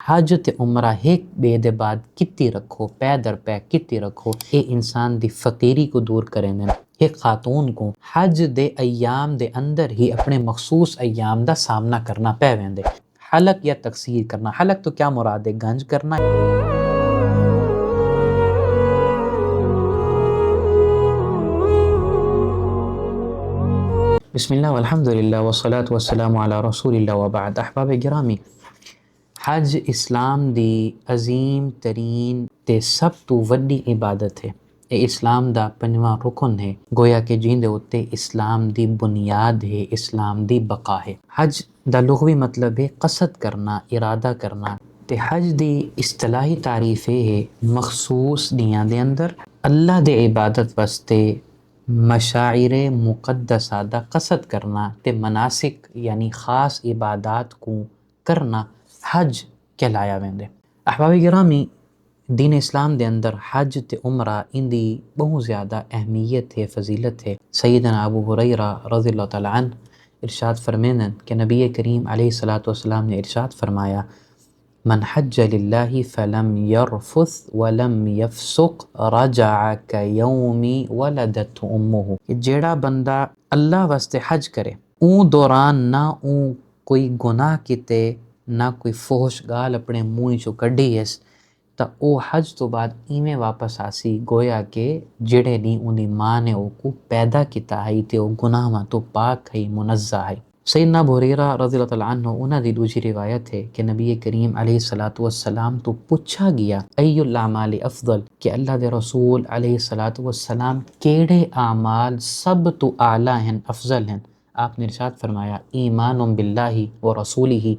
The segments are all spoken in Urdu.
حج تے عمرہ ایک بے دے بعد کتی رکھو، پے در پے کتی رکھو، اے انسان دی فقیری کو دور کریں دیں۔ ایک خاتون کو حج دے ایام دے اندر ہی اپنے مخصوص ایام دا سامنا کرنا پے ویندے۔ حلق یا تقصیر کرنا، حلق تو کیا مراد ہے؟ گنج کرنا۔ بسم اللہ والحمدللہ والصلاة والسلام علی رسول اللہ وبعد۔ احباب گرامی، حج اسلام دی عظیم ترین تے سب تو وڈی عبادت ہے۔ اے اسلام دا پنجواں رکن ہے، گویا کہ جیندے اتے اسلام دی بنیاد ہے، اسلام دی بقا ہے۔ حج دا لغوی مطلب ہے قصد کرنا، ارادہ کرنا، تے حج دی اصطلاحی تعریف ہے مخصوص دیاں دے اندر اللہ دے عبادت واسطے مشاعر مقدسہ دا قصد کرنا تے مناسک یعنی خاص عبادات کو کرنا حج کہلایا ویندے۔ احباب گرامی، دین اسلام دے اندر حج تے عمرہ ان دی بہت زیادہ اہمیت ہے، فضیلت ہے۔ سیدنا ابو ہریرہ رضی اللہ تعالیٰ عنہ ارشاد فرمیندن کہ نبی کریم علیہ الصلوۃ والسلام نے ارشاد فرمایا، من حج للہ فلم یرفث ولم یفسق رجع کیوم ولدت امہ، کہ جیڑا بندہ اللہ واسطے حج کرے اون دوران نہ اون کوئی گناہ کیتے نہ کوئی فحش گال اپنے منہ چوں کڈی اس تا او حج تو بعد ایویں واپس آسی گویا کہ جڑے نہیں اندی ماں نے او کو پیدا کیتا ہے تے او گناہاں تو پاک ہے، منزہ ہے۔ سیدنا ابو ہریرہ رضی اللہ تعالیٰ عنہ انہاں دی دوسری روایت ہے کہ نبی کریم علیہ الصلوۃ والسلام تو پوچھا گیا ای الاعمال افضل، کہ اللہ دے رسول علیہ الصلوۃ والسلام کیڑے اعمال سب تو اعلیٰ ہیں، افضل ہیں؟ آپ نے ارشاد فرمایا ایمان باللہ و رسولہ،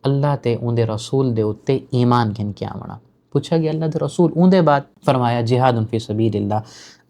اللہ تے اون دے رسول دے اتے ایمان کن کیا ہونا۔ پوچھا گیا اللہ دے رسول اون دے بعد؟ فرمایا جہاد فی سبیل اللہ،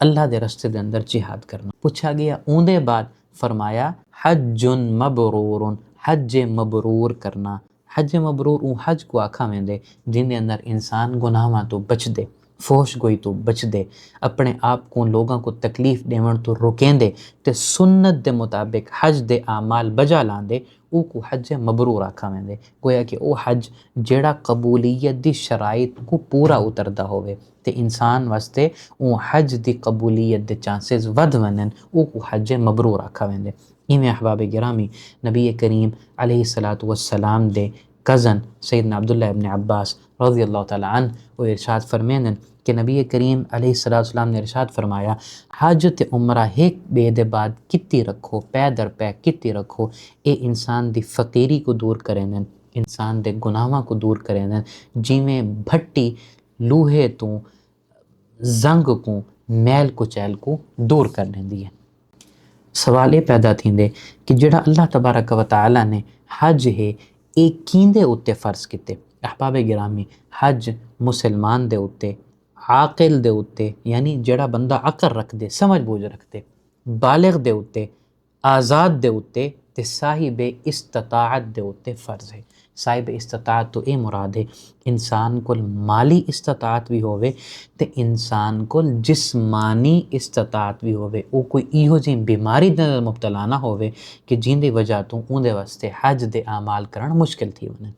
اللہ دے رستے دے اندر جہاد کرنا۔ پوچھا گیا اون دے بعد؟ فرمایا حج مبرور، حج مبرور کرنا۔ حج مبرور اون حج کو آکھا ویندے جن دے اندر انسان گناہاں تو بچ دے، فحش گوئی تو بچ دے، اپنے آپ کو لوگاں کو تکلیف دیون تو روکیں دے تے سنت دے مطابق حج دے اعمال بجا لاندے، او کو حج مبرور آکھا ویندے۔ گویا کہ او حج جیڑا قبولیت دی شرائط کو پورا اتردا ہوئے تے انسان واسطے او حج دی قبولیت دے چانسز ود ونن، او کو حج مبرور آکھا ویندے۔ ایویں احباب گرامی، نبی کریم علیہ الصلوۃ والسلام دے کزن سیدنا عبداللہ ابن عباس رضی اللہ تعالیٰ عنہ وہ ارشاد فرمیندن کہ نبی کریم علیہ الصلوۃ والسلام نے ارشاد فرمایا حج تے عمرہ ایک بے دے بعد کتی رکھو، پے در پے کتی رکھو، اے انسان دی فقیری کو دور کریں دن، انسان دے گناہاں کو دور کریں دن، جیویں بھٹی لوہے تو زنگ کو میل کچیل کو دور کر دیندی ہے۔ سوال یہ پیدا تھیندے کہ جڑا اللہ تبارک و تعالیٰ نے حج ہے اے کیندے اتے فرض کیتے؟ احباب گرامی، حج مسلمان دے اتے، عاقل دے اتے یعنی جڑا بندہ عقل رکھ دے، سمجھ بوجھ رکھ دے، بالغ دے اتے، آزاد دے اتے تے صاحب استطاعت دے اتے فرض ہے۔ صاحب استطاعت تو اے مراد ہے انسان کو مالی استطاعت بھی ہوئے تے انسان کو جسمانی استطاعت بھی ہوئے، او کوئی ایہو جی بیماری دے مبتلا نہ ہوئے کہ جن دی وجہ تو اون دے واسطے حج دے اعمال کرن مشکل تھی ونن۔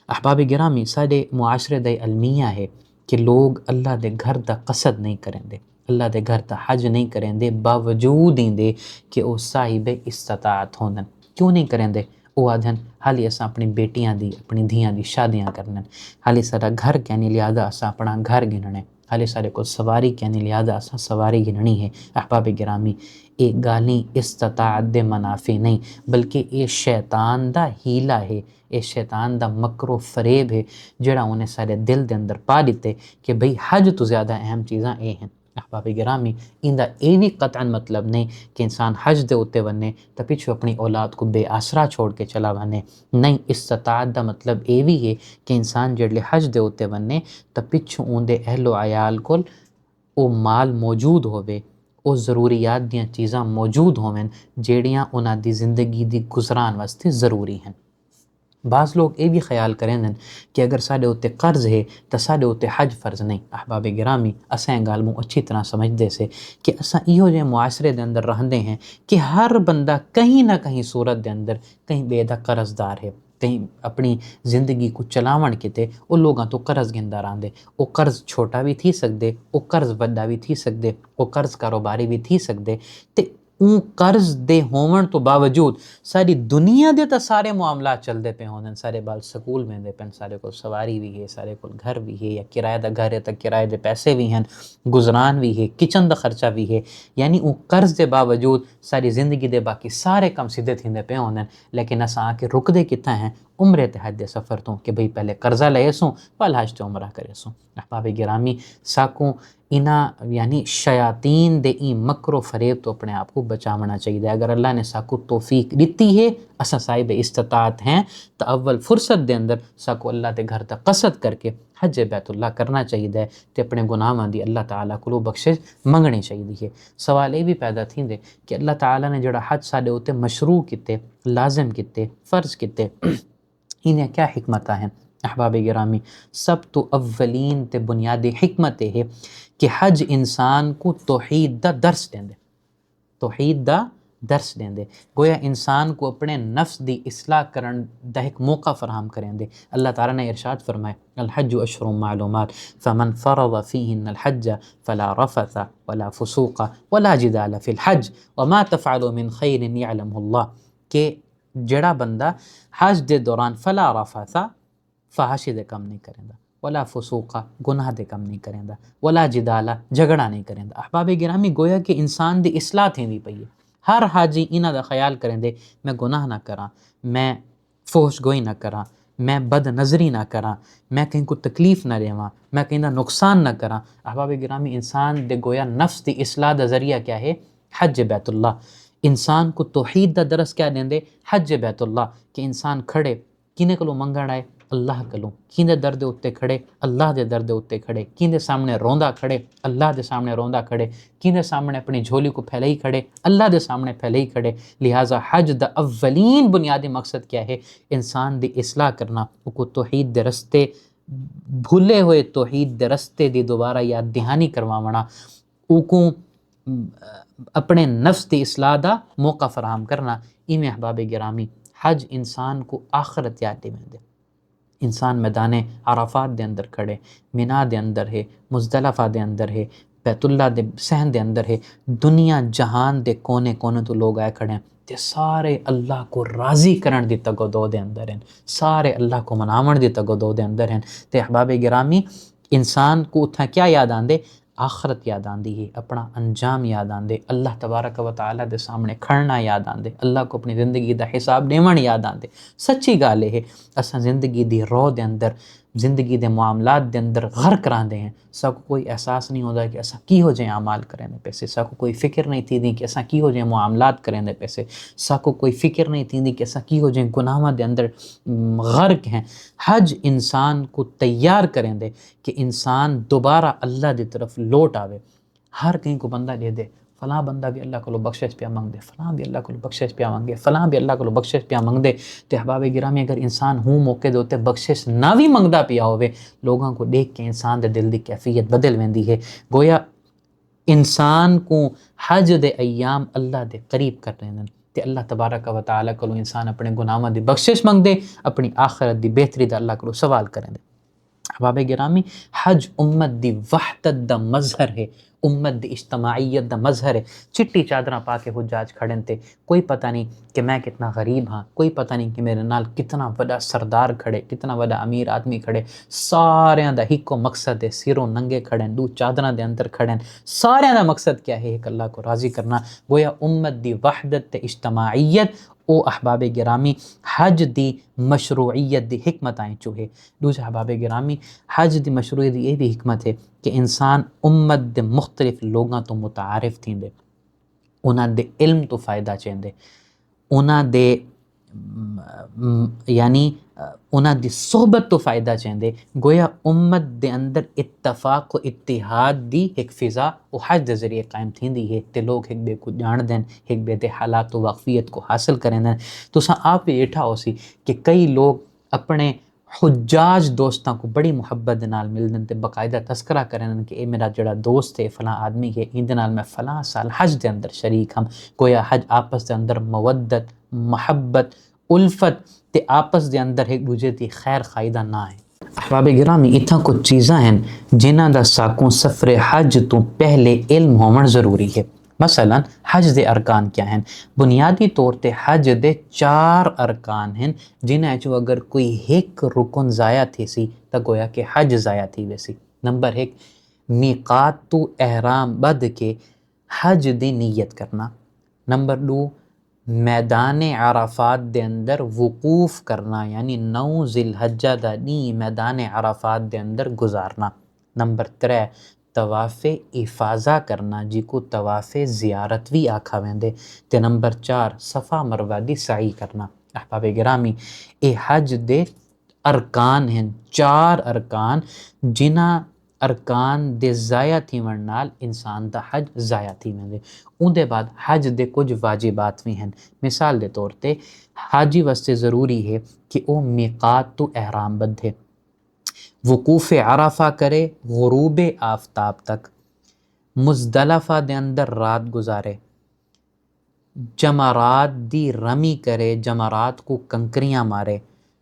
احباب گرامی، سارے معاشرے دے المیہ ہے کہ لوگ اللہ دے گھر دا قصد نہیں کریں دے، اللہ دے گھر دا حج نہیں کریں دے، باوجود ہی دے کہ او صاحب استطاعت ہوندن۔ کیوں نہیں کریں دے؟ او آدھن حالی اساں اپنی بیٹیاں دی، اپنی دھیاں دی شادیاں کرنن، حالی سارا گھر کہنی لہذا اساں اپنا گھر گننے، حالی سارے کو سواری کہنی لہذا اساں سواری گننی ہے۔ احباب گرامی، اے گالی استطاعت دے منافع نہیں بلکہ اے شیطان دا ہیلا ہے، اے شیطان دا مکر و فریب ہے جڑا انہیں سارے دل دے اندر پا دیتے کہ بھئی حج تو زیادہ اہم چیزاں اے ہیں۔ احباب گرامی، ان دا اے بھی قطعاً مطلب نہیں کہ انسان حج دے اتے ونے تا پچھو اپنی اولاد کو بے آسرا چھوڑ کے چلا ونے، نہیں، استطاعت دا مطلب اے بھی ہے کہ انسان جڑلے حج دے اتے ونے تا پچھو اون دے اہل و عیال کول او مال موجود ہوئے، او ضروریات دیاں چیزاں موجود ہوئیں جیڑیاں انہاں دی زندگی دی گزران واسطے ضروری ہیں۔ بعض لوگ یہ بھی خیال کریں کہ اگر ساڈے اتے قرض ہے تو ساڈے اتے حج فرض نہیں۔ احباب گرامی، اساں گال مو اچھی طرح سمجھدے سے کہ اساں ایہو جے معاشرے دے اندر رہندے ہیں کہ ہر بندہ کہیں نہ کہیں صورت دے اندر کہیں بے دا قرض دار ہے۔ کہیں اپنی زندگی کو چلاون کتے وہ لوگاں تو قرض گھندا رہندے. وہ قرض چھوٹا بھی تھی سکدے, وہ قرض وڈا بھی تھی سکدے, وہ قرض کاروباری بھی تھی سکدے. تے اون قرض دے ہون تو باوجود ساری دنیا دے تا سارے معاملات چلدے پے ہوندے, سارے بال سکول ویندے پین, سارے کو سواری بھی ہے, سارے کو گھر بھی ہے, یا کرایہ دا گھر ہے تا کرایہ دے پیسے بھی ہیں, گزران بھی ہے, کچن دا خرچہ بھی ہے. یعنی اون قرض دے باوجود ساری زندگی دے باقی سارے کم سیدھے تھیندے پے ہوندے. لیکن اساں آ کے رکدے کتنا ہیں عمر تے حج دے سفر تو کہ بھئی پہلے قرضہ لے سوں پل حج تے عمرہ کرے سوں. احباب گرامی ساکوں انہا یعنی شیاطین دے این مکر و فریب تو اپنے آپ کو بچاونا چاہیے. اگر اللہ نے ساکو توفیق دیتی ہے, اساں صاحب استطاعت ہیں, تو اول فرصت دے اندر ساکو اللہ دے گھر تک قصد کر کے حج بیت اللہ کرنا چاہیے تے اپنے گناہاں دی اللہ تعالیٰ کو بخشش منگنی چاہیے ہے. سوال یہ بھی پیدا تھیندے کہ اللہ تعالیٰ نے جڑا حج ساڈے اوتے مشروع کیتے, لازم کیتے, فرض کیتے, انہیں کیا حکمتاں ہیں؟ احباب گرامی سب تو اولین تے بنیادی حکمت ہے کہ حج انسان کو توحید دا درس دیندے, توحید دا درس دیندے. گویا انسان کو اپنے نفس دی اصلاح کرن دا ایک موقع فراہم کریں دے. اللہ تعالیٰ نے ارشاد فرمائے الحج اشہر معلومات فمن فرض فیہن الحج فلا رفث ولا فسوق ولا جدال فی الحج وما تفعلوا من خیر یعلمہ اللہ, کہ جڑا بندہ حج دے دوران فلا رفث فحاشی دے کم نہیں کریں دا, ولا فسوقا گناہ دے کم نہیں کریں دا, ولا جدالا جھگڑا نہیں کریں دا. احباب گرامی گویا کہ انسان دی اصلاح تھیندی پئی ہے. ہر حاجی انہاں دا خیال کریں دے میں گناہ نہ کراں, میں فحش گوئی نہ کراں, میں بد نظری نہ کراں, میں کہیں کو تکلیف نہ دیواں, میں کہیں دا نقصان نہ کراں. احباب گرامی انسان دے گویا نفس دی اصلاح دا ذریعہ کیا ہے؟ حج بیت اللہ. انسان کو توحید دا درس کیا دیں دے؟ حج بیت اللہ. کہ انسان کھڑے کینے کلو منگن آئے؟ اللہ کلو. کیندے درد اتے کھڑے؟ اللہ دے درد اتے کھڑے. کیندے سامنے روندا کھڑے؟ اللہ دے سامنے روندا کھڑے. کیندے سامنے اپنی جھولی کو پھیلائی کھڑے؟ اللہ دے سامنے پھیلائی کھڑے. لہٰذا حج دا اولین بنیادی مقصد کیا ہے؟ انسان دی اصلاح کرنا, او کو توحید دے رستے بھولے ہوئے توحید دے رستے دی دوبارہ یاد دہانی کرواونا, او کو اپنے نفس دی اصلاح دا موقع فراہم کرنا. ایویں احباب گرامی حج انسان کو آخرت یاد دے. انسان میدان عرفات دے اندر کھڑے, مینا دے اندر ہے, مزدلفہ دے اندر ہے, بیت اللہ دے صحن دے اندر ہے, دنیا جہان دے کونے کونے تو لوگ آئے کھڑے ہیں, تے سارے اللہ کو راضی کرن دی تگو دو دے اندر ہیں, سارے اللہ کو مناون دی تگو دو دے اندر ہیں. تے احباب گرامی انسان کو اتھا کیا یاد آندے؟ آخرت یاد آندی ہے, اپنا انجام یاد آندے, اللہ تبارک و تعالیٰ دے سامنے کھڑنا یاد آندے, اللہ کو اپنی زندگی دا حساب دیون یاد آندے. سچی گال ہے اساں زندگی دی روح دے اندر, زندگی دے معاملات دے اندر غرق رہندے ہیں. سا کو کوئی احساس نہیں ہوتا کہ اساں کی ہو جائیں اعمال کریں دے پیسے, سا کو کوئی فکر نہیں تھی دی کہ اساں کی ہو جائیں معاملات کریں دے پیسے, سا کو کوئی فکر نہیں تھی دی کہ اساں کی ہو جائیں گناہاں دے اندر غرق ہیں. حج انسان کو تیار کریں دے کہ انسان دوبارہ اللہ دی طرف لوٹ آوے. ہر کہیں کو بندہ دے دے فلاں بندہ بھی اللہ کو بخشش پیا منگ دے, فلاں بھی اللہ کو بخشش پیا منگ دے, فلاں بھی اللہ کو بخشش پیا منگ دے. تے احباب گرامی اگر انسان ہوں موقع دے ہوتے بخشش نہ بھی منگدا پیا ہوئے, لوگاں کو دیکھ کے انسان دے دل دی کیفیت بدل ویندی ہے. گویا انسان کو حج دے ایام اللہ دے قریب کر رہے ہیں, تے اللہ تبارک و تعالیٰ کو انسان اپنے گناہاں دی بخشش منگ دے, اپنی آخرت دی بہتری دا اللہ کو سوال کریں دے. احباب گرامی حج امت دی وحدت دا مظہر ہے, امت دی اجتماعیت دا مظہر ہے. چٹی چادراں پا کے حجاج کھڑن تے کوئی پتہ نہیں کہ میں کتنا غریب ہاں, کوئی پتہ نہیں کہ میرے نال کتنا بڑا سردار کھڑے, کتنا بڑا امیر آدمی کھڑے. ساریاں دا ہکو مقصد ہے, سیروں ننگے کھڑن, دو چادراں دے اندر کھڑن, ساریاں دا مقصد کیا ہے؟ ایک اللہ کو راضی کرنا. گویا امت دی وحدت تے اجتماعیت او احباب گرامی حج دی مشروعیت دی حکمت آئیں چوہے. دوسرے احباب گرامی حج دی مشروعیت دی یہ بھی حکمت ہے کہ انسان امت دے مختلف لوگاں تو متعارف تھیں دے, انہاں دے علم تو فائدہ چین دے, انہاں دے یعنی انہاں دی صحبت تو فائدہ چین دے. گویا امت دے اندر اتفاق و اتحاد دی ایک فضا وہ حج دے ذریعے قائم تھیں دی ہے, تے لوگ ایک بے کو جان دیں, ایک بے دے حالات و واقفیت کو حاصل کریں دیں. تو آپ بھی ایٹھا ہو سی کہ کئی لوگ اپنے حجاج دوستاں کو بڑی محبت دے نال مل دیں تے باقاعدہ تذکرہ کریں کہ اے میرا جڑا دوست ہے فلاں آدمی ہے, ان دے نال میں فلاں سال حج دے اندر شریک ہم. گویا حج آپس دے اندر مودت, محبت الفت تے آپس دے اندر ایک دوجے دی خیر خائی دا نہ ہے۔ احباب گرامی اتھاں کچھ چیزاں ہیں جنہاں دا ساکوں سفر حج تو پہلے علم ہون ضروری ہے۔ مثلا حج دے ارکان کیا ہیں؟ بنیادی طور تے حج دے 4 ارکان ہیں جنہاں چوں اگر کوئی ایک رکن ضائع تھی سی تا گویا کہ حج ضائع تھی ویسی۔ نمبر 1 میقات تو احرام بدھ کے حج دی نیت کرنا۔ نمبر 2 میدان عرفات دے اندر وقوف کرنا، یعنی 9 ذی الحجہ دا دن میدان عرفات دے اندر گزارنا۔ نمبر 3 طواف افاضہ کرنا جی کو طواف زیارت بھی آکھا ویندے تے نمبر 4 صفا مروہ دی سعی کرنا۔ احباب گرامی اے حج دے ارکان ہیں، 4 ارکان جنہاں ارکان دے ضائع تھیون نال انسان دا حج ضائع تھی ویندے۔ اون دے بعد حج دے کچھ واجبات بھی ہیں۔ مثال دے طور تے حاجی واسطے ضروری ہے کہ او میقات تو احرام بدھے، وقوف عرفہ کرے غروب آفتاب تک، مزدلفہ دے اندر رات گزارے، جمرات دی رمی کرے، جمرات کو کنکریاں مارے،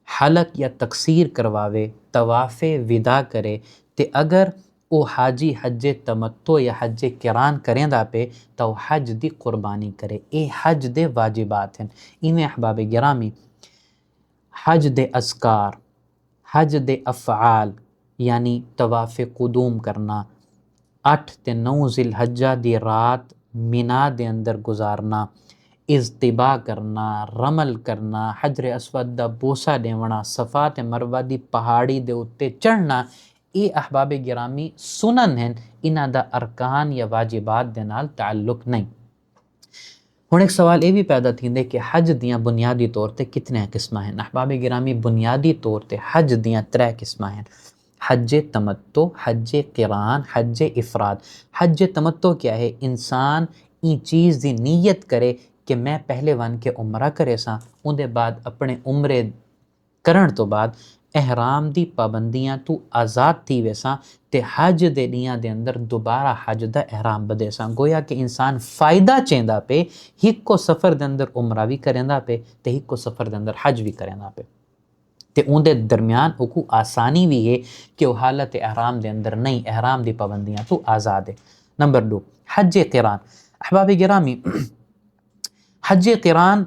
حلق یا تقصیر کرواوے، طواف وداع کرے تے اگر او حاجی حج تمتع یا حج قران کریں دا پہ تو حج دی قربانی کرے۔ اے حج دے واجبات ہیں۔ انہیں احباب گرامی حج دے اذکار، حج دے افعال یعنی طواف قدوم کرنا، 8 تے 9 ذی الحجہ دی رات مینا دے اندر گزارنا، اضطباء کرنا، رمل کرنا، حجر اسود دا بوسہ دیونا، صفا تے مروہ دی پہاڑی دے اتے چڑھنا، اے احباب گرامی سنن ہیں، انہاں دا ارکان یا واجبات دے نال تعلق نہیں۔ ہن ایک سوال یہ بھی پیدا تھیندے کہ حج دیاں بنیادی طور تے کتنے قسمہ ہیں؟ احباب گرامی بنیادی طور تے حج دیاں 3 قسمہ ہیں: حج تمتع، حج قران، حج افراد۔ حج تمتع کیا ہے؟ انسان این چیز دی نیت کرے کہ میں پہلے ون کے عمرہ کرے ساں، اون دے بعد اپنے عمرے کرن تو بعد احرام دی پابندیاں تو آزاد تھی ویساں تے حج دے دیاں دے اندر دوبارہ حج دا احرام بدے ساں۔ گویا کہ انسان فائدہ چیندا پہ ہک کو سفر دے اندر عمرہ بھی کریندا پہ تے ہک کو سفر دے اندر حج بھی کریندا پہ تے اون دے درمیان اوکو آسانی بھی ہے کہ وہ حالت احرام دے اندر نہیں، احرام دی پابندیاں تو آزاد ہے۔ نمبر 2 حج قران۔ احباب گرامی حج قران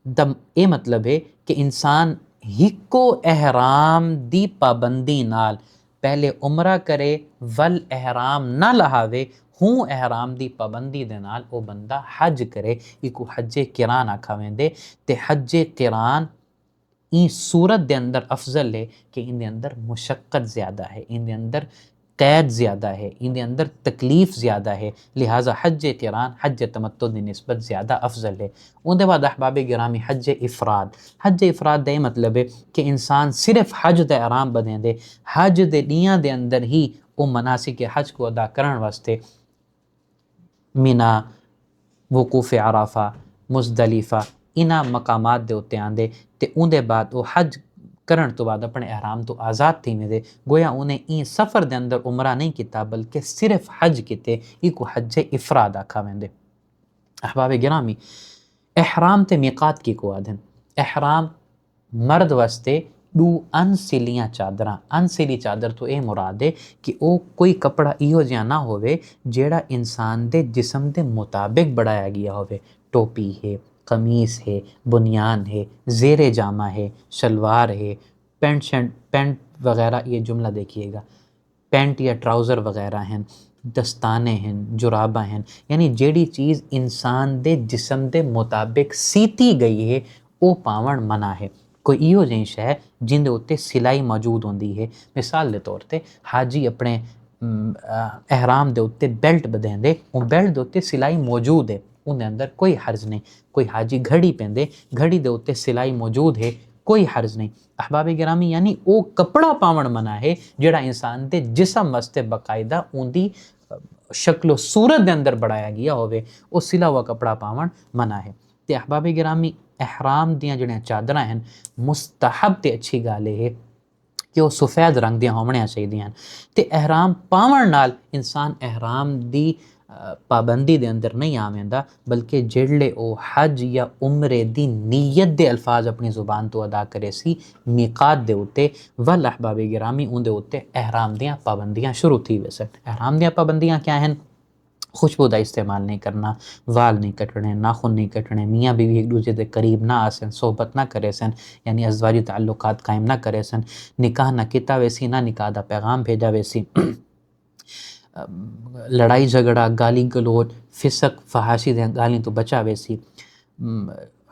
دا اے مطلب ہے کہ انسان ہکو احرام دی پابندی نال پہلے عمرہ کرے ول احرام نہ لہاوے، ہوں احرام دی پابندی دے نال او بندہ حج کرے، ایکو حج قران آکھا ویندے تے حج قران این صورت دے اندر افضل ہے کہ ان دے اندر مشقت زیادہ ہے، ان دے اندر قید زیادہ ہے، ان دے اندر تکلیف زیادہ ہے، لہٰذا حج قران حج تمتع دی نسبت زیادہ افضل ہے۔ ان دے بعد احباب گرامی حج افراد۔ حج افراد دا یہ مطلب ہے کہ انسان صرف حج دا احرام بدیں دے، حج دے دیاں دے اندر ہی او مناسک حج کو ادا کرن واسطے مینا، وقوف عرفہ، مزدلفہ انہاں مقامات دے اتے آندے تے اون دے بعد وہ حج کرن تو بعد اپنے احرام تو آزاد تھی میں دے، گویا انہیں این سفر دے اندر عمرہ نہیں کیتا بلکہ صرف حج کیتے، ایکو حج افراد آکھا ویندے۔ احباب گرامی احرام تے میقات کی کو آدھن؟ احرام مرد واسطے 2 انسلیاں چادراں، انسلی چادر تو اے مراد ہے کہ او کوئی کپڑا ایہو جہاں نہ ہوئے جیڑا انسان دے جسم دے مطابق بڑھایا گیا ہوئے، ٹوپی ہے، قمیص ہے، بنیان ہے، زیر جامہ ہے، شلوار ہے، پینٹ وغیرہ، یہ جملہ دیکھیے گا، پینٹ یا ٹراؤزر وغیرہ ہیں، دستانے ہیں، جرابہ ہیں، یعنی جیڑی چیز انسان دے جسم دے مطابق سیتی گئی ہے او پاون منع ہے۔ کوئی ایہو جہی شے جن دے اتے سلائی موجود ہوندی ہے، مثال دے طور تے حاجی اپنے احرام دے اتے بیلٹ بدیں دے، وہ بیلٹ دے اتے سلائی موجود ہے، ان دے اندر کوئی حرج نہیں۔ کوئی حاجی گھڑی پہندے، گھڑی دے اتے سلائی موجود ہے، کوئی حرج نہیں۔ احباب گرامی یعنی او کپڑا پاون منع ہے جڑا انسان دے جسم واسطے باقاعدہ اون دی شکل و صورت دے اندر بڑھایا گیا ہوئے، او سلا ہوا کپڑا پاون منع ہے۔ تے احباب گرامی احرام دیاں جڑیاں چادراں ہیں مستحب تے اچھی گال ہے کہ وہ سفید رنگ دیاں ہونیاں چاہیدیاں تے احرام پاون نال انسان احرام دی پابندی دے اندر نہیں آویندا، بلکہ جڑلے او حج یا عمرے دی نیت دے الفاظ اپنی زبان تو ادا کرے سی میقات دے اتے، ول احباب گرامی اون دے اتے احرام دیاں پابندیاں شروع تھی ویسے۔ احرام دیاں پابندیاں کیا ہیں؟ خوشبو دا استعمال نہیں کرنا، وال نہیں کٹنے، ناخن نہیں کٹنے، میاں بیوی ایک دوسرے دے قریب نہ آسن، صحبت نہ کرے سن، یعنی ازدواجی تعلقات قائم نہ کرے سن، نکاح نہ کیتا ویسی، نہ نکاح دا پیغام بھیجا ویسی، لڑائی جھگڑا، گالی گلوچ، فسق فحاشی دے گالی تو بچا ویسی،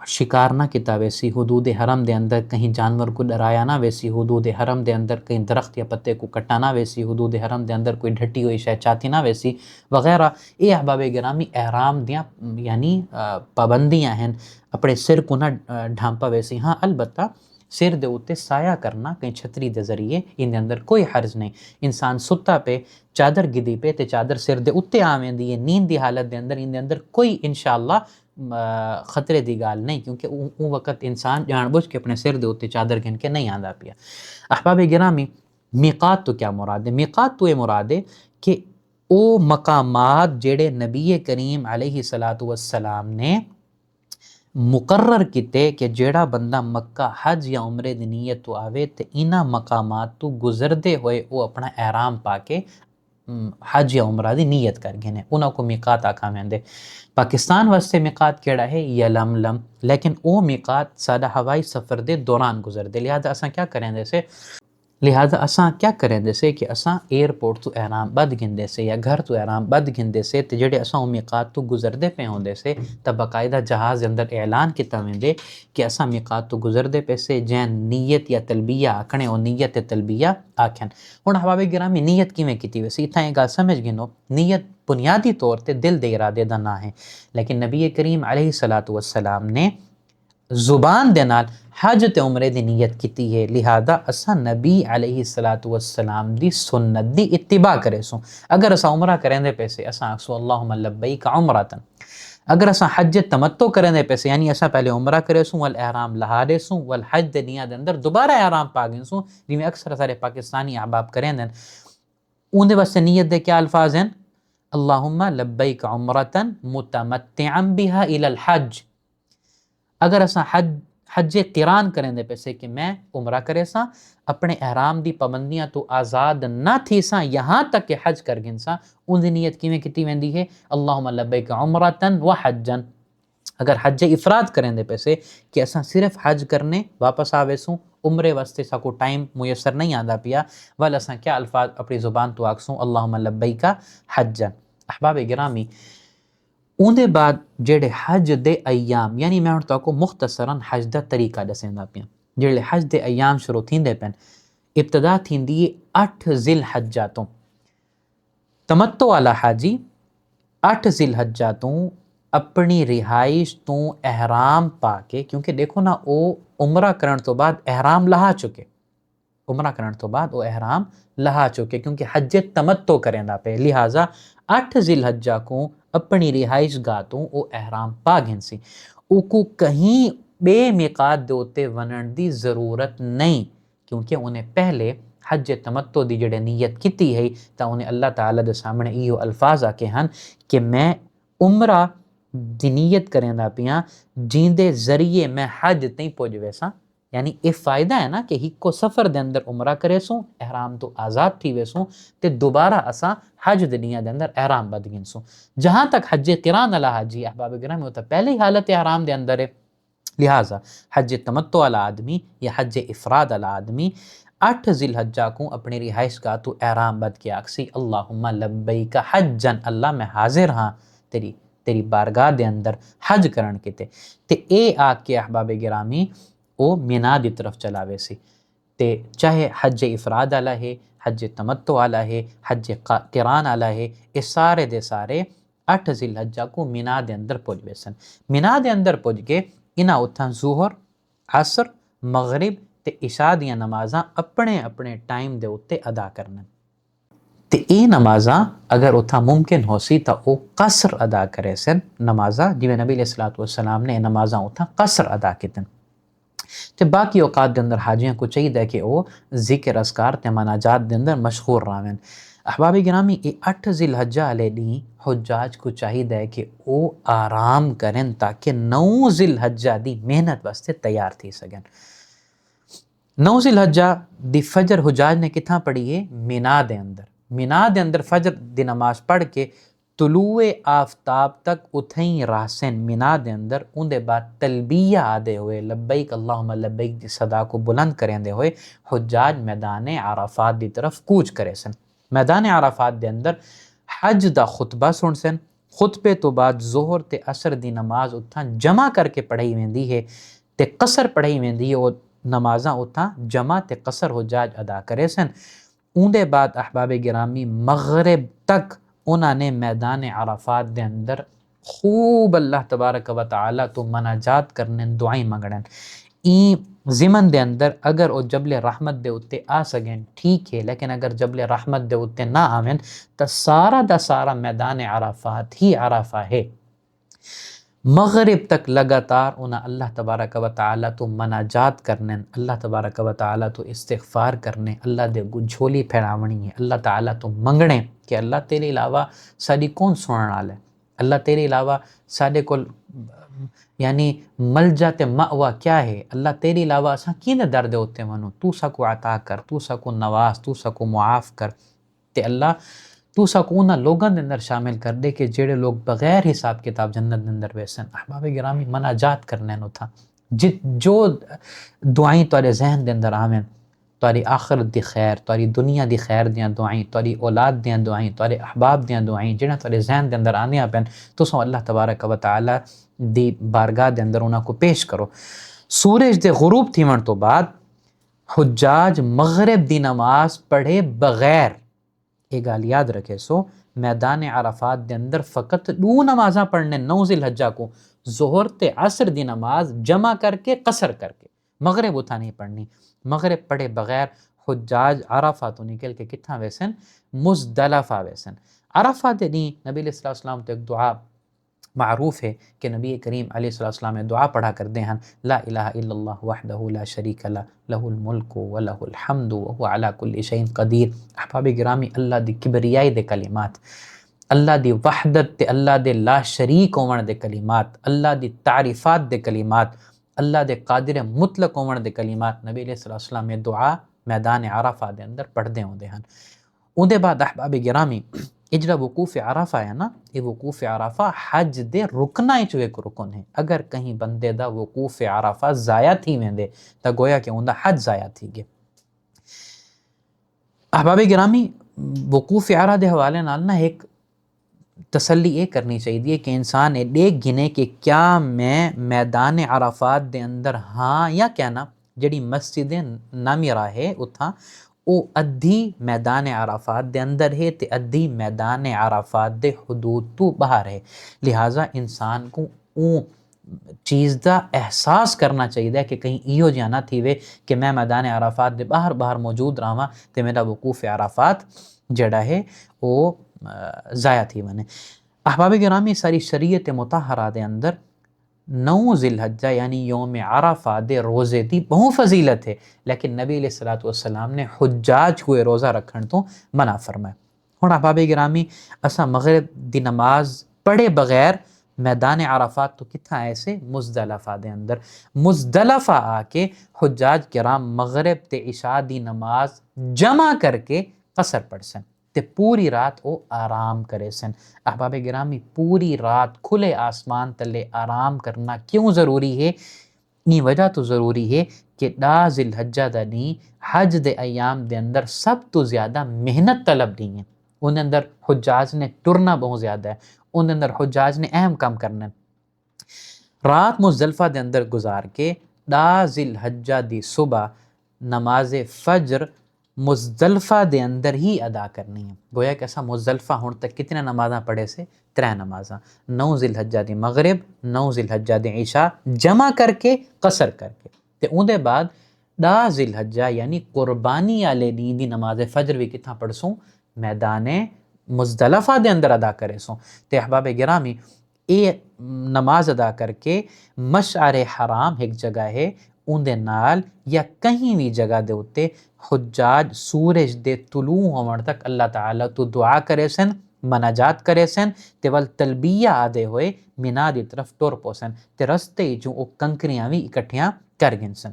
شکار نہ کیتا ویسی، حدود حرم دے اندر کہیں جانور کو ڈرایا نہ ویسی، حدود حرم دے اندر کہیں درخت یا پتے کو کٹانا ویسی، حدود حرم دے اندر کوئی ڈھٹی ہوئی شے چاتی نہ ویسی وغیرہ۔ اے احباب گرامی احرام دیاں یعنی پابندیاں ہیں، اپنے سر کو نہ ڈھانپا ویسی۔ ہاں البتہ سر دے اوتے سایہ کرنا کہیں چھتری دے ذریعے ان دے اندر کوئی حرج نہیں، انسان ستا پہ چادر گدی پہ تے چادر سر دے اوتے آویندی ہے نیند دی حالت دے اندر، ان دے اندر کوئی انشاءاللہ خطرے دی گال نہیں، کیونکہ اون وقت انسان جان بوجھ کے اپنے سر دے اوتے چادر گن کے نہیں آندا پیا۔ احباب گرامی میقات تو کیا مراد ہے؟ میقات تو یہ مراد ہے کہ او مقامات جڑے نبی کریم علیہ الصلوۃ والسلام نے مقرر کیتے کہ جیڑا بندہ مکہ حج یا عمرے دی نیت تو آوے تے انہاں مقامات تو گزردے ہوئے وہ اپنا احرام پا کے حج یا عمرہ دی نیت کر گئے نے، انہاں کو میقات آکھا ویندے۔ پاکستان واسطے میقات کیڑا ہے؟ یلملم، لیکن او میقات سادہ ہوائی سفر دے دوران گزردے، لہذا اساں کیا کریں دے سے کہ اساں ایئرپورٹ تو احرام بد گندے سے یا گھر تو احرام بد گندے سے تے جڑے اساں او میقات تو گزردے پہ ہوندے سے تا باقاعدہ جہاز اندر اعلان کیتا ویندے کہ اساں میقات تو گزردے پہ سے جین نیت یا تلبیہ آکھنے او نیت تلبیہ آکھن۔ ہن احباب گرامی نیت کیویں کیتی ویسی؟ اتھاں یہ گل سمجھ گنو، نیت بنیادی طور تے دل دے ارادے دا نہ ہے، لیکن نبی کریم علیہ الصلوۃ والسلام نے زبان دے نال حج تے عمرے دی نیت کیتی ہے، لہذا اساں نبی علیہ الصلوۃ والسلام دی سنت دی اتباع کرے سوں۔ اگر اساں عمرہ کریں دے پیسے اساں آکھسو اللہم لبیک عمرۃ، اگر اساں حج تمتع کریں دے پیسے یعنی اساں پہلے عمرہ کرے سوں والاحرام لہا دے سوں والحج دے نیت دے اندر دوبارہ احرام پا گئے سوں، جویں اکثر سارے پاکستانی احباب کریں دے اون دے واسطے نیت دے کیا الفاظ ہیں؟ اللہم لبیک عمرۃ متمتعا بها الی الحج۔ اگر اساں حج قران کریں دے پیسے کہ میں عمرہ کرے ساں اپنے احرام دی پابندیاں تو آزاد نہ تھی ساں یہاں تک کہ حج کر گن ساں، ان دی نیت کیویں کیتی ویندی ہے؟ اللہم لبیک عمرۃ وحجا۔ اگر حج افراد کریں دے پیسے کہ اساں صرف حج کرنے واپس آوے سوں، عمرے واسطے سا کو ٹائم میسر نہیں آندا پیا، ول اساں کیا الفاظ اپنی زبان تو آکسوں اللہم لبیک حجا۔ احباب گرامی اون دے بعد جڑے حج دے ایام، یعنی میں ہن تاکو مختصراً حج دا طریقہ دسیندا پیا، جڑے حج دے ایام شروع تھیندے پن، ابتدا تھیندی 8 ذی الحجہ تو۔ تمتع والا حاجی 8 ذی الحجہ تو اپنی رہائش تو احرام پا کے، کیونکہ دیکھو نا او عمرہ کرن تو بعد احرام لہا چکے، عمرہ کرن تو بعد او احرام لہا چکے کیونکہ حج تمتع کریں دا پہ، لہٰذا 8 ذی الحجہ کو اپنی رہائش گاہ تو او احرام پا گن سی، او کو کہیں بے میقات دے اوتے ونن دی ضرورت نہیں، کیونکہ انہیں پہلے حج تمتع دی جڑے نیت کیتی ہے تا انہیں اللہ تعالیٰ دے سامنے ایو الفاظ آکے ہن کہ میں عمرہ دی نیت کریں دا پیاں جین دے ذریعے میں حج تیں پہنچ ویساں، یعنی یہ فائدہ ہے نا کہ ہکو سفر دے اندر عمرہ کرے سوں احرام تو آزاد تھی ویسوں تے دوبارہ اساں حج دنیا دے اندر احرام بد گن سوں۔ جہاں تک حج قران علی حاجی احباب گرامی ہوتا پہلے ہی حالت احرام دے اندر ہے، لہٰذا حج تمتع والا آدمی یا حج افراد والا آدمی 8 ذی الحجہ کو اپنی رہائش گاہ تو احرام بد کے آکسی اللہم لبیک حجا، اللہ میں حاضر ہاں تیری بارگاہ دے اندر حج کرن کیتے، تے اے آکھ کے احباب گرامی او مینا دی طرف چلاوے سی، تے چاہے حج افراد والا ہے، حج تمتع والا ہے، حج قران والا ہے، یہ سارے دے سارے 8 ذی الحجہ کو مینا دے اندر پہنچ ویسن۔ مینا دے اندر پہنچ کے انہاں اتھاں ظہر، عصر، مغرب تے عشاء دیاں نمازاں اپنے اپنے ٹائم دے اوتے ادا کرن، تے اے نمازاں اگر اتھاں ممکن ہو سی تا او قصر ادا کرے سن نمازاں، جویں نبی علیہ الصلوۃ والسلام نے نمازاں اتھاں قصر ادا کیتن۔ تے باقی اوقات دے اندر حاجیاں کو چاہیے کہ او ذکر اذکار تے مناجات دے اندر مشغول رہن۔ احباب گرامی یہ 8 ذی الحجہ والے دن حجاج کو چاہیے کہ وہ آرام کریں تاکہ 9 ذی الحجہ دی محنت واسطے تیار تھی سکیں۔ 9 ذی الحجہ دی فجر حجاج نے کتھاں پڑھی ہے؟ مینا دے اندر۔ مینا دے اندر فجر دی نماز پڑھ کے طلوع آفتاب تک اتھیں راسن مینا دے اندر، ان دے بعد تلبیہ آدھے ہوئے لبیک اللہم لبیک دی صدا کو بلند کریں دے ہوئے حجاج میدان عرفات دی طرف کوچ کرے سن۔ میدان عرفات دے اندر حج دا خطبہ سن سن، خطبے تو بعد ظہر تے عصر دی نماز اتھاں جمع کر کے پڑھائی ویندی ہے تے قصر پڑھائی ویندی ہے، وہ نمازاں اتھاں جمع تے قصر حجاج ادا کرے سن۔ اون دے بعد احباب گرامی مغرب تک انہاں نے میدان عرفات دے اندر خوب اللہ تبارک و تعالی تو مناجات کرنے، دعائیں منگڑیں۔ این زمن دے اندر اگر وہ جبل رحمت دے اتے آ سکیں ٹھیک ہے، لیکن اگر جبل رحمت دے اتے نہ آویں تو سارا دا سارا میدان عرفات ہی عرفہ ہے۔ مغرب تک لگاتار انہاں اللہ تبارک و تعالی تو مناجات کرنے، اللہ تبارک و تعالی تو استغفار کرنے، اللہ دے جھولی پھیلاونی ہے، اللہ تعالی تو منگنے کہ اللہ تیرے علاوہ ساری کون سنن والا ہے، اللہ تیرے علاوہ سارے کول یعنی ملجا تے مأوا کیا ہے، اللہ تیرے علاوہ اساں کینے درد ہوتے ونو، تو سکو عطا کر، تو سکو نواز، تو سکو معاف کر، تے اللہ تو سکو انہاں لوگاں دے اندر شامل کر دے کہ جڑے لوگ بغیر حساب کتاب جنت دے اندر ویسن۔ احباب گرامی مناجات کرنے نو تھا جو دعائیں تارے ذہن دے اندر آویں، تاری آخرت دی خیر، تاری دنیا دی خیر دیاں دعائیں، تاری اولاد دیاں دعائیں، تارے احباب دیاں دعائیں جنہاں تارے ذہن دے اندر آنیاں پین، تو سو اللہ تبارک و تعالی دی بارگاہ دے اندر انہاں کو پیش کرو۔ سورج دے غروب تھیون تو بعد حجاج مغرب دی نماز پڑھے بغیر، یہ گال یاد رکھے سو میدان عرفات دے اندر فقط 2 نمازاں پڑھنے 9 ذی الحجہ کو، ظہر تے عصر دی نماز جمع کر کے قصر کر کے، مغرب اتھا نہیں پڑھنی۔ مغرب پڑھے بغیر حجاج عرفہ تو نکل کے کتھاں ویسن؟ مزدلفہ ویسن۔ عرفہ دے دن نبی علیہ السلام تو ایک دعا معروف ہے کہ نبی کریم علیہ السلام دعا پڑھا کرتے ہیں، لا الہ الا اللہ وحدہ لا شریک لہ لہ الملک ولہ الحمد وهو علی کل شیء قدیر۔ احباب گرامی اللہ دی کبریائی دے کلمات، اللہ دی وحدت تے اللہ دے لا شریک ہون دے کلمات، اللہ دی تعریفات دے کلمات، اللہ دے قادر مطلق ہون دے کلمات نبی علیہ السلام دعا میدان عرفہ دے اندر پڑھدے ہوندے ہیں۔ اون دے بعد احباب گرامی یہ جڑا وقوف عرفہ ہے نا، یہ وقوف عرفہ حج دے رکناں وچوں ایک رکن ہے۔ اگر کہیں بندے دا وقوف عرفہ ضائع تھی ویندے تا گویا کہ اوندا حج ضائع تھی گئے۔ احباب گرامی وقوف عرفہ دے حوالے نال نا ایک تسلی یہ کرنی چاہیے کہ انسان یہ دیکھ گنے کہ کیا میں میدان عرفات دے اندر ہاں یا کیا نا، جڑی مسجد نامرہ ہے اتھاں او ادھی میدان عرفات دے اندر ہے تے ادھی میدان عرفات دے حدود تو باہر ہے، لہٰذا انسان کو اون چیز دا احساس کرنا چاہیے کہ کہیں ایو جہاں نہ تھی وے کہ میں میدان عرفات دے باہر موجود رہاں تے میرا وقوف عرفات جڑا ہے وہ ضائع تھی ونے۔ احباب گرامی ساری شریعت مطہرہ دے اندر 9 ذی الحجہ یعنی یوم عرفہ دے روزے دی بہت فضیلت ہے، لیکن نبی علیہ السلام نے حجاج کو روزہ رکھن تو منع فرمایا۔ ہن احباب گرامی اسا مغرب دی نماز پڑھے بغیر میدان عرفات تو کتھاں ایسے مزدلفہ دے اندر، مزدلفہ آ کے حجاج کرام مغرب تے عشاء دی نماز جمع کر کے قصر پڑھ سن تے پوری رات وہ آرام کرے سن۔ احباب گرامی پوری رات کھلے آسمان تلے آرام کرنا کیوں ضروری ہے؟ یہ وجہ تو ضروری ہے کہ 10 ذی الحجہ دا دن حج دے ایام دے اندر سب تو زیادہ محنت طلب دن ہے، ان اندر حجاج نے ٹرنا بہت زیادہ ہے، ان اندر حجاج نے اہم کام کرنا ہے۔ رات مزدلفہ دے اندر گزار کے 10 ذی الحجہ دی صبح نماز فجر مزدلفہ دے اندر ہی ادا کرنی ہے۔ گویا کہ ایسا مزدلفہ ہون تک کتنے نمازاں پڑھے سے؟ 3 نمازاں، 9 ذی الحجہ دی مغرب، 9 ذی الحجہ دی عشاء جمع کر کے قصر کر کے تے اون دے بعد 10 ذی الحجہ یعنی قربانی والے دن دی نماز فجر بھی کتھاں پڑھ سوں؟ میدان مزدلفہ دے اندر ادا کرے سوں۔ تے احباب گرامی یہ نماز ادا کر کے مشعر حرام ایک جگہ ہے، اندے نال یا کہیں بھی جگہ دے اتے حجاج سورج دے طلوع ہون تک اللہ تعالیٰ تو دعا کرے سن، مناجات کرے سن تے ول تلبیہ آدھے ہوئے مینا دی طرف ٹر پوسن تے رستے جو او کنکریاں بھی اکٹھیاں کر گن سن۔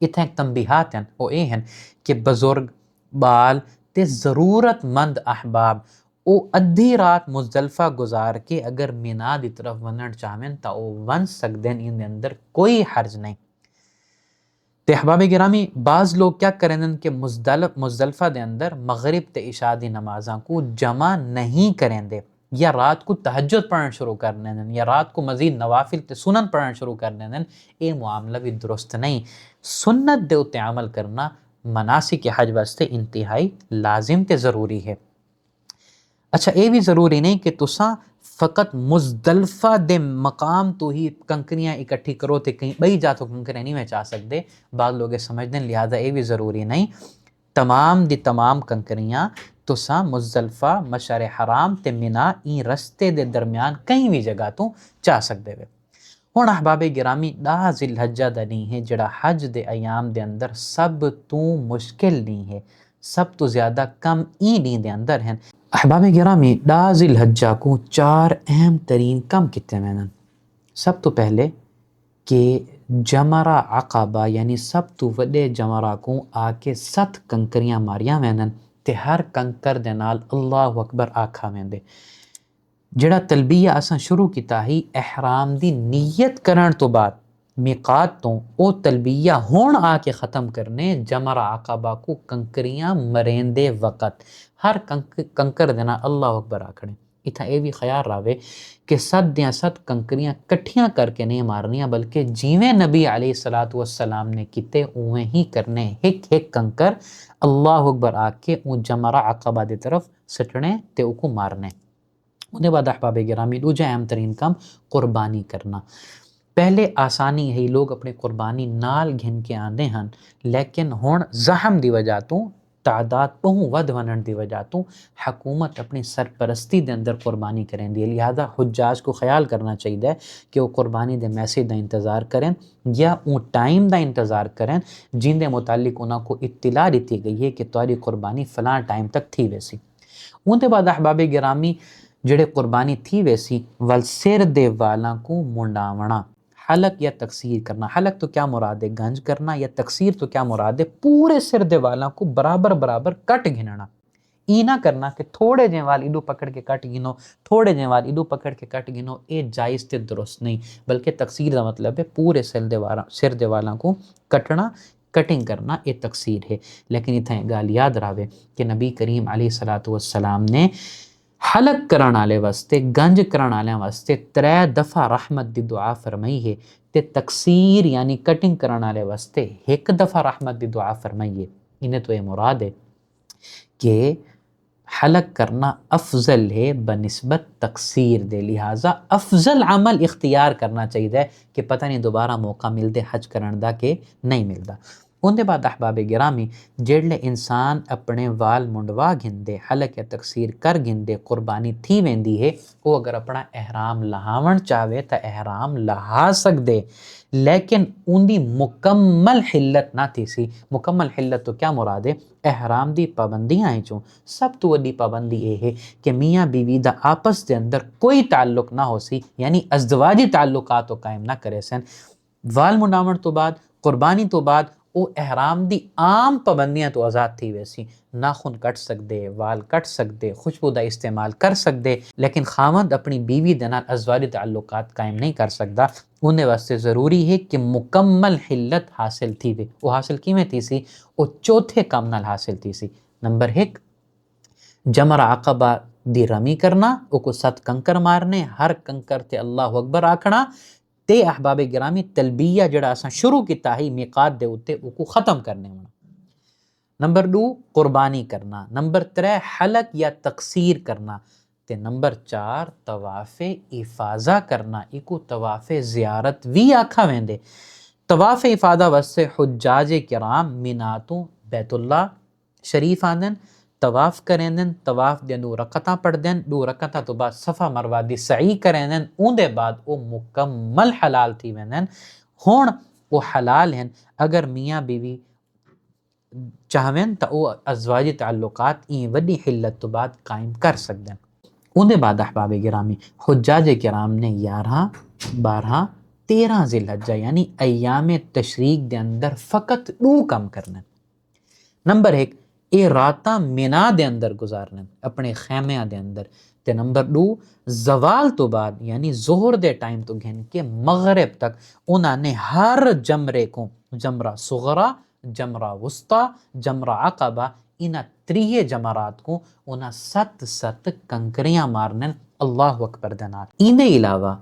اتھا ایک تنبیہات ہیں وہ اے ہیں کہ بزرگ بال تے ضرورت مند احباب او ادھی رات مزدلفہ گزار کے اگر مینا دی طرف ونن چاہمن تا او ون سکدن، ان دے اندر کوئی حرج نہیں۔ تے احباب گرامی بعض لوگ کیا کریں کہ مزدلفہ دے اندر مغرب تے عشاء دی نمازاں کو جمع نہیں کریں دے، یا رات کو تہجد پڑھنا شروع کرنے دیں، یا رات کو مزید نوافل تے سنن پڑھنا شروع کرنے دیں۔ اے معاملہ بھی درست نہیں۔ سنت دے اتے عمل کرنا مناسک حج واسطے انتہائی لازم تے ضروری ہے۔ اچھا اے بھی ضروری نہیں کہ تساں فقط مزدلفہ دے مقام تو ہی کنکریاں اکٹھی کرو تے کہیں بئی جا تو کنکریاں نہیں میں چاہ سکتے، بعض لوگ سمجھ دیں، لہذا اے بھی ضروری نہیں۔ تمام دی تمام کنکریاں تساں مزدلفہ، مشعر حرام تے مینا این رستے دے درمیان کہیں بھی جگہ تو چاہ سکتے ہوئے۔ ہن احباب گرامی دا ذی الحجہ دا نہیں ہے جڑا حج دے ایام دے اندر سب تو مشکل نہیں ہے، سب تو زیادہ کم نہیں دے اندر ہیں۔ احباب گرامی دا ذی الحجہ کو 4 اہم ترین کم کتے میں سب تو پہلے کہ جمرہ عقبہ یعنی سب تو وڈے جمرہ کو آ کے 7 کنکریاں ماریاں وینن تے ہر کنکر دے نال اللہ اکبر آکھا ویندے۔ جڑا تلبیہ اساں شروع کیتا ہی احرام دی نیت کرن تو بعد میقات تو او تلبیہ ہون آ کے ختم کرنے جمرہ عقبہ کو کنکریاں مریندے وقت ہر کنکر دینا اللہ اکبر آکھنے۔ اتھا اے بھی خیال راوے کہ 7 دیاں 7 کنکریاں کٹھیاں کر کے نہیں مارنیاں، بلکہ جیویں نبی علیہ السلام نے کیتے اوہیں ہی کرنے، ایک ایک کنکر اللہ اکبر آکھ کے اون جمرہ عقبہ دی طرف سٹنے تے او کو مارنے۔ اندے بعد احباب گرامی دوجا اہم ترین کام قربانی کرنا۔ پہلے آسانی ہے لوگ اپنے قربانی نال گھن کے آندے ہیں، لیکن ہون زحم دی وجہ تو تعداد بہوں ود ونن دی وجہ تو حکومت اپنی سرپرستی دے اندر قربانی کریں دی، لہذا حجاج کو خیال کرنا چاہیے کہ وہ قربانی دے میسیج دا انتظار کریں یا اون ٹائم دا انتظار کریں جن دے متعلق انہوں کو اطلاع دیتی گئی ہے کہ تاری قربانی فلاں ٹائم تک تھی ویسی۔ اون دے بعد احباب گرامی جڑے قربانی تھی ویسی ول سر دے والاں کو منڈاونا، حلق یا تقصیر کرنا۔ حلق تو کیا مراد ہے؟ گنج کرنا، یا تقصیر تو کیا مراد ہے؟ پورے سر دے والاں کو برابر برابر کٹ گھننا۔ ای نہ کرنا کہ تھوڑے جے وال ادو پکڑ کے کٹ گنو، تھوڑے جے وال ادو پکڑ کے کٹ گنو، اے جائز تے درست نہیں، بلکہ تقصیر دا مطلب ہے پورے سر دے والاں کو کٹنا، کٹنگ کرنا، اے تقصیر ہے۔ لیکن اتھا گال یاد راوے کہ نبی کریم علیہ السلام نے حلق کرن والے واسطے، گنج کرن والے واسطے 3 دفعہ رحمت دی دعا فرمائی ہے تے تقصیر یعنی کٹنگ کرن والے واسطے 1 دفعہ رحمت دی دعا فرمائی ہے۔ انہیں تو یہ مراد ہے کہ حلق کرنا افضل ہے بنسبت تقصیر دے، لہٰذا افضل عمل اختیار کرنا چاہیے کہ پتہ نہیں دوبارہ موقع ملدے حج کرن دا کہ نہیں ملدا۔ ان دے بعد احباب گرامی جڑے انسان اپنے وال منڈوا گھندے، حلق یا تقصیر کر گھندے، قربانی تھی ویندی ہے، وہ اگر اپنا احرام لہاون چاہے تا احرام لہا سکدے، لیکن ان دی مکمل حلت نہ تھی سی۔ مکمل حلت تو کیا مراد ہے؟ احرام دی پابندیاں ہیں چوں سب تو وڈی پابندی یہ ہے کہ میاں بیوی دا آپس دے اندر کوئی تعلق نہ ہو سی، یعنی ازدواجی تعلقات قائم نہ کرے سن۔ وال منڈاون تو بعد، قربانی تو بعد او احرام دی عام پابندیاں تو آزاد تھی ویسی، ناخن کٹ سکدے، وال کٹ سکدے، خوشبو دا استعمال کر سکدے، لیکن خاوند اپنی بیوی دے نال ازدواجی تعلقات قائم نہیں کر سکدا۔ انہیں واسطے ضروری ہے کہ مکمل حلت حاصل تھی وے۔ وہ حاصل کیویں تھی سی؟ وہ چوتھے کام نال حاصل تھی سی۔ نمبر 1 جمرہ عقبہ دی رمی کرنا، او کو 7 کنکر مارنے، ہر کنکر تے اللہ اکبر آکھنا تے احباب گرامی تلبیہ جڑا اساں شروع کیتا ہی میقات دے اوتے او کو ختم کرنے ہونا۔ نمبر 2 قربانی کرنا، نمبر 3 حلق یا تقصیر کرنا، تے نمبر 4 طواف افاضہ کرنا، ایکو طواف زیارت بھی آکھا ویندے۔ طواف افاضہ واسطے حجاج کرام مینا تو بیت اللہ شریف آندن، طواف کریں دن، طواف دے 2 رکعتاں پڑھ دین، 2 رکعتاں تو بعد صفا مروہ دی سعی کریں دن، اون دے بعد او مکمل حلال تھی ویندن۔ ہون وہ حلال ہیں، اگر میاں بیوی چاہویں تو وہ ازواجی تعلقات این وڈی حلت تو بعد قائم کر سکتے ہیں۔ اندے بعد احباب گرامی حجاج کرام نے 11، 12، 13 ذی الحجہ یعنی ایام تشریق دے اندر فقط 2 کام کرنے۔ نمبر 1 اے راتاں مینا دے اندر گزارنے اپنے خیمیاں دے اندر، تے نمبر 2 زوال تو بعد یعنی ظہر دے ٹائم تو گھن کے مغرب تک انہاں نے ہر جمرے کو، جمرہ صغرا، جمرہ وسطی، جمرہ عقبہ، انہاں 3 جمرات کو انہاں 7 کنکریاں مارنے اللہ اکبر دے نال۔ ایندے علاوہ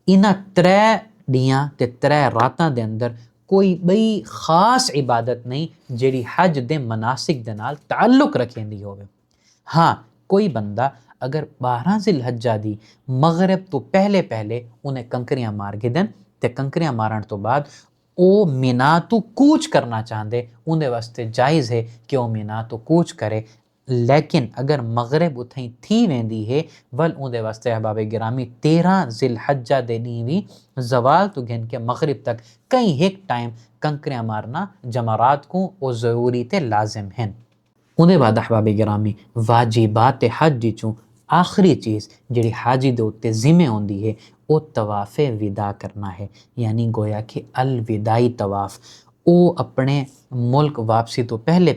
انہاں 3 ڈیاں تے 3 راتاں دے اندر کوئی بئی خاص عبادت نہیں جیڑی حج دے مناسک دے نال تعلق رکھیندی ہوئے۔ ہاں کوئی بندہ اگر 12 ذی الحجہ دی مغرب تو پہلے انہیں کنکریاں مار کے دن تے کنکریاں مارن تو بعد او مینا تو کوچ کرنا چاہندے، اندے واسطے جائز ہے کہ او مینا تو کوچ کرے، لیکن اگر مغرب اتھیں تھی ویندی ہے ول اندے واسطے احباب گرامی 13 ذی الحجہ دے نیوی زوال تو گھن کے مغرب تک کئی ایک ٹائم کنکریاں مارنا جمرات کو او ضروری تے لازم ہیں۔ اندے بعد احباب گرامی واجبات حج چوں آخری چیز جڑی حاجی دے اتے ذمہ ہوندی ہے او طواف وداع کرنا ہے، یعنی گویا کہ الوداعی طواف۔ او اپنے ملک واپسی تو پہلے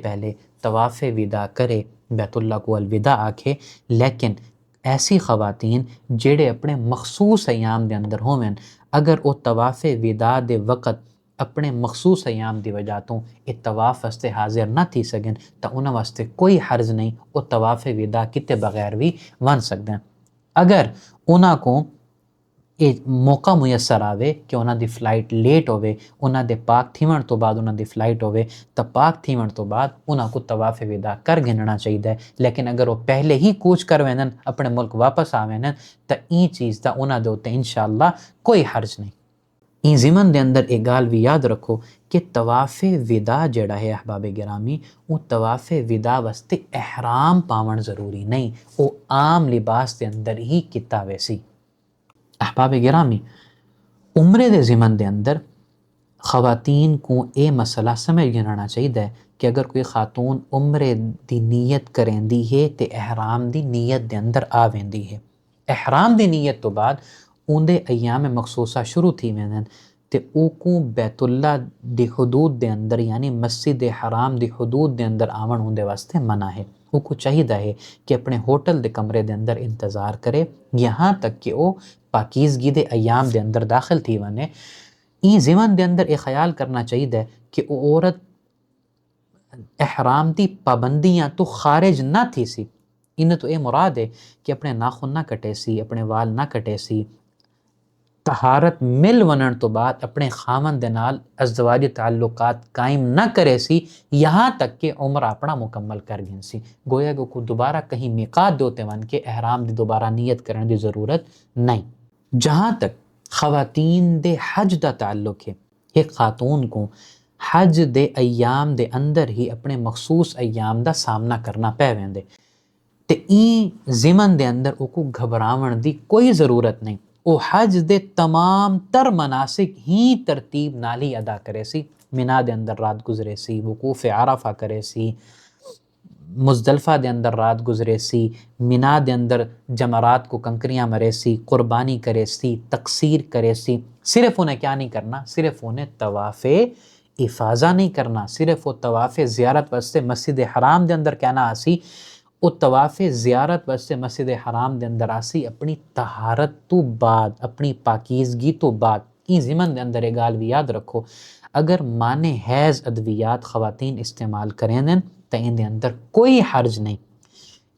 طواف وداع کرے، بیت اللہ کو الوداع آکھے، لیکن ایسی خواتین جڑے اپنے مخصوص ایام دے اندر ہوویں اگر او طواف وداع دے وقت اپنے مخصوص ایام دی وجہ تو یہ طواف واسطے حاضر نہ تھی سکیں تو انہاں واسطے کوئی حرج نہیں، وہ طواف وداع کیتے بغیر بھی ون سکتے ہیں۔ اگر انہاں کو یہ موقع میسر آوے کہ انہاں دی فلائٹ لیٹ ہوئے، انہاں دے پاک تھیون تو بعد انہاں دی فلائٹ ہوئے تو پاک تھیون تو بعد انہاں کو طواف وداع کر گننا چاہیے، لیکن اگر وہ پہلے ہی کوچ کر وینن اپنے ملک واپس آویں تو این چیز دا انہاں دے اوتے انشاءاللہ کوئی حرج نہیں۔ این ضمن دے اندر ایک گال بھی یاد رکھو کہ طواف وداع جڑا ہے احباب گرامی وہ طواف وداع واسطے احرام پاون ضروری نہیں، وہ عام لباس دے اندر ہی کیتا ویسی۔ احباب گرامی عمرے دے ضمن دے اندر خواتین کو اے مسئلہ سمجھ گننا چاہیے کہ اگر کوئی خاتون عمرے دی نیت کریندی ہے تے احرام دی نیت دے اندر آویندی ہے، احرام دی نیت تو بعد اندے ایام مخصوصہ شروع تھی ویندن تے او کو بیت اللہ دی حدود دے اندر یعنی مسجد حرام دی حدود دے اندر آون اندے واسطے منع ہے۔ او کو چاہیے ہے کہ اپنے ہوٹل دے کمرے دے اندر انتظار کرے یہاں تک کہ او پاکیزگی دے ایام دے اندر داخل تھی ونے۔ این ضمن دے اندر یہ خیال کرنا چاہیے کہ او عورت احرام دی پابندیاں تو خارج نہ تھی سی، انہیں تو اے مراد ہے کہ اپنے ناخن نہ کٹے سی، اپنے وال نہ کٹے سی، طہارت مل ونن تو بعد اپنے خامن دے نال ازدواجی تعلقات قائم نہ کرے سی یہاں تک کہ عمر اپنا مکمل کر گن سی، گویا کہ کو دوبارہ کہیں میقات دوتے ون کے احرام دی دوبارہ نیت کرنے دی ضرورت نہیں۔ جہاں تک خواتین دے حج دا تعلق ہے، ایک خاتون کو حج دے ایام دے اندر ہی اپنے مخصوص ایام دا سامنا کرنا پے ویندے تے این ضمن دے اندر او کو گھبراون دی کوئی ضرورت نہیں، او حج دے تمام تر مناسک ہی ترتیب نال ہی ادا کرے سی، مینا دے اندر رات گزرے سی، وقوف عرفہ کرے سی، مزدلفہ دے اندر رات گزرے سی، مینا دے اندر جمرات کو کنکریاں مرے سی، قربانی کرے سی، تقصیر کرے سی، صرف انہیں کیا نہیں کرنا، صرف انہیں طواف افاضہ نہیں کرنا، صرف وہ طواف زیارت واسطے مسجد حرام دے اندر کہنا آسی، وہ طواف زیارت واسطے مسجد حرام دے اندر آسی اپنی طہارت تو بعد، اپنی پاکیزگی تو بعد۔ این ضمن دے اندر ایک گال بھی یاد رکھو اگر مانے حیض ادویات خواتین استعمال کریں دیں تو ان دے اندر کوئی حرج نہیں،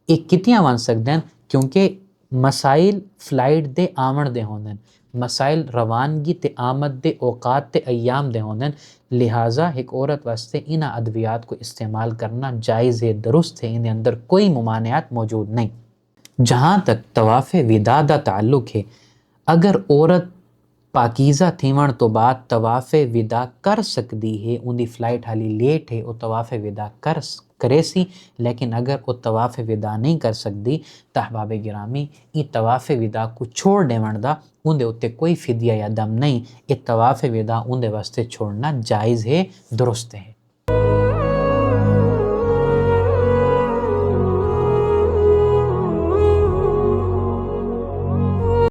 ایک کتیاں ون سکتے ہیں کیونکہ مسائل فلائٹ دے آمن دے ہوندن، مسائل روانگی تے آمد دے اوقات تے ایام دے ہوندن، لہٰذا ایک عورت واسطے انہاں ادویات کو استعمال کرنا جائز ہے، درست ہے، ان دے اندر کوئی ممانعات موجود نہیں۔ جہاں تک طواف وداع دا تعلق ہے، اگر عورت پاکیزہ تھیون تو بعد طواف ودا کر سکتی ہے، ان دی فلائٹ حالی لیٹ ہے، وہ طواف ودا کرے سی، لیکن اگر وہ طواف ودا نہیں کر سکتی تو احباب گرامی یہ طواف ودا کو چھوڑ دیون دا ان دے اتے کوئی فدیہ یا دم نہیں، یہ طواف ودا ان دے واسطے چھوڑنا جائز ہے، درست ہے۔